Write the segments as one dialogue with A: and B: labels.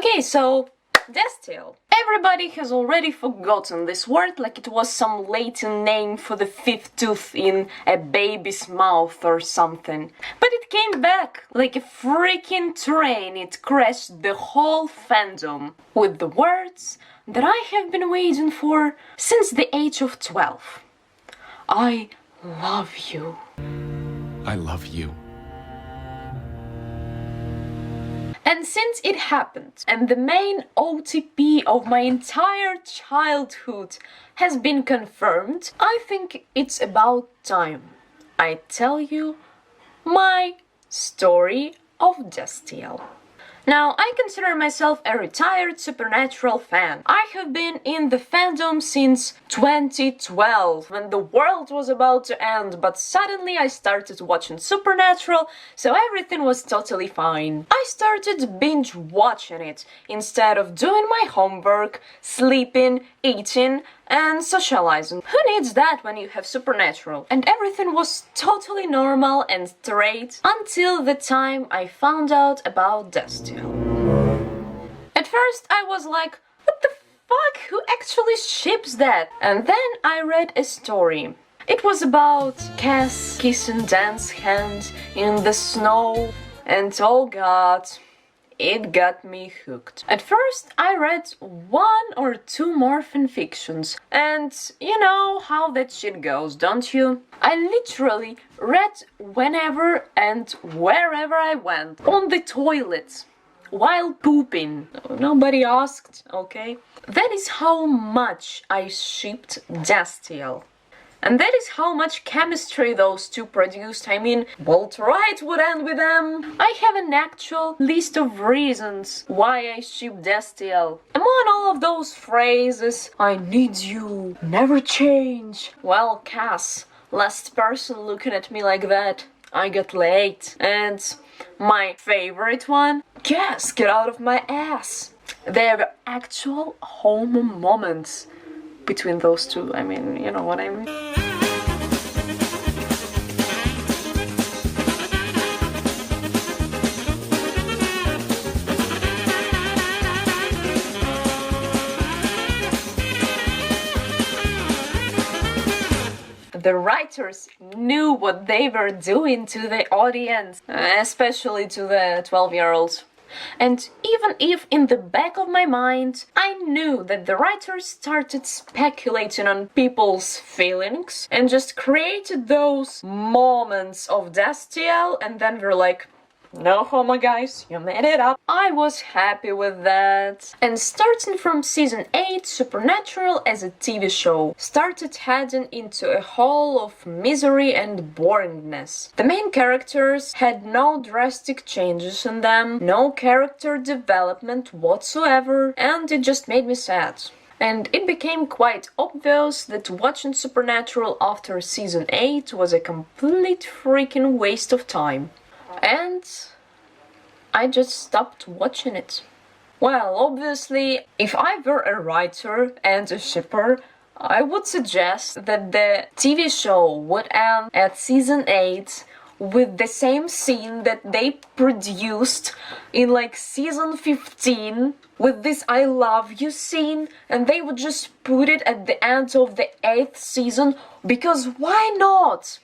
A: Okay, so Destiel. Everybody has already forgotten this word, like it was some Latin name for the fifth tooth in a baby's mouth or something. But it came back like a freaking train. It crashed the whole fandom with the words that I have been waiting for since the age of 12. I love you.
B: I love you.
A: And since it happened, and the main OTP of my entire childhood has been confirmed, I think it's about time I tell you my story of Destiel. Now, I consider myself a retired Supernatural fan. I have been in the fandom since 2012, when the world was about to end, but suddenly I started watching Supernatural, so everything was totally fine. I started binge watching it, instead of doing my homework, sleeping, eating, and socializing. Who needs that when you have Supernatural? And everything was totally normal and straight until the time I found out about Destiel. At first I was like, what the fuck? Who actually ships that? And then I read a story. It was about Cass kissing Dan's hand in the snow, and oh god, it got me hooked. At first I read 1 or 2 more fanfictions, and you know how that shit goes, don't you? I literally read whenever and wherever I went. On the toilet, while pooping. Nobody asked, okay? That is how much I shipped Destiel. And that is how much chemistry those two produced. I mean, Walter White would end with them. I have an actual list of reasons why I ship Destiel. Among all of those phrases, I need you, never change. Well, Cass, last person looking at me like that, I got late. And my favorite one, Cass, get out of my ass. There were actual home moments between those two. I mean, you know what I mean. The writers knew what they were doing to the audience, especially to the 12-year-olds. And even if in the back of my mind I knew that the writers started speculating on people's feelings and just created those moments of Destiel and then were like, no homo guys, you made it up. I was happy with that. And starting from season 8, Supernatural as a TV show started heading into a hole of misery and boringness. The main characters had no drastic changes in them, no character development whatsoever, and it just made me sad. And it became quite obvious that watching Supernatural after season 8 was a complete freaking waste of time. And I just stopped watching it. Well, obviously, if I were a writer and a shipper, I would suggest that the TV show would end at season 8 with the same scene that they produced in like season 15 with this I love you scene, and they would just put it at the end of the 8th season, because why not?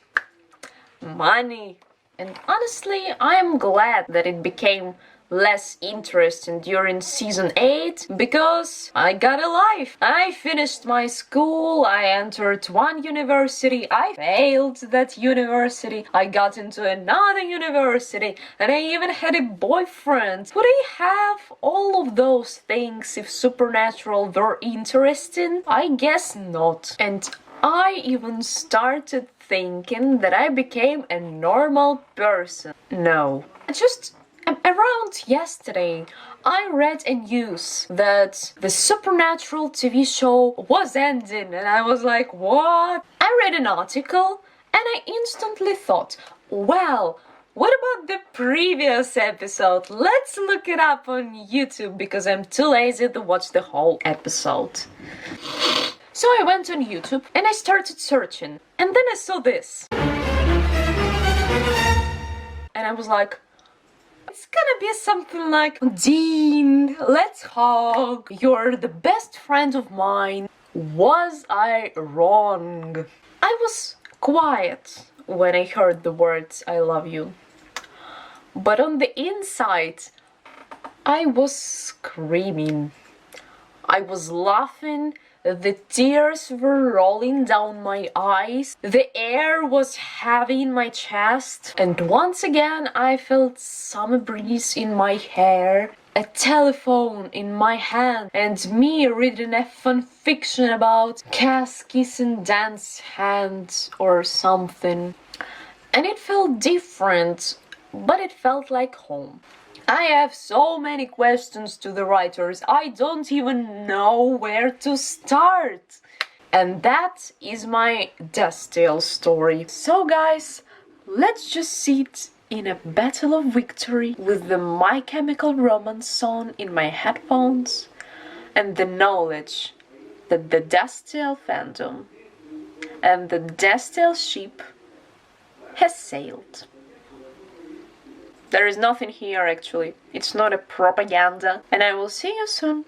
A: Money. And honestly, I am glad that it became less interesting during season 8, because I got a life. I finished my school, I entered one university, I failed that university, I got into another university, and I even had a boyfriend. Would I have all of those things if Supernatural were interesting? I guess not. And I even started thinking that I became a normal person. No. Just around yesterday, I read a news that the Supernatural TV show was ending, and I was like, what? I read an article and I instantly thought, well, what about the previous episode? Let's look it up on YouTube, because I'm too lazy to watch the whole episode. So I went on YouTube and I started searching, and then I saw this. And I was like, It's gonna be something like, Dean, let's hug. You're the best friend of mine. Was I wrong? I was quiet when I heard the words I love you. But on the inside, I was screaming. I was laughing. The tears were rolling down my eyes. The air was heavy in my chest. And once again, I felt summer breeze in my hair, a telephone in my hand, and me reading a fan fiction about Cass kissing Dan's hand or something. And it felt different, but it felt like home. I have so many questions to the writers, I don't even know where to start. And that is my Destiel story. So guys, let's just sit in a battle of victory with the My Chemical Romance song in my headphones and the knowledge that the Destiel fandom and the Destiel ship has sailed. There is nothing here actually, it's not a propaganda, and I will see you soon.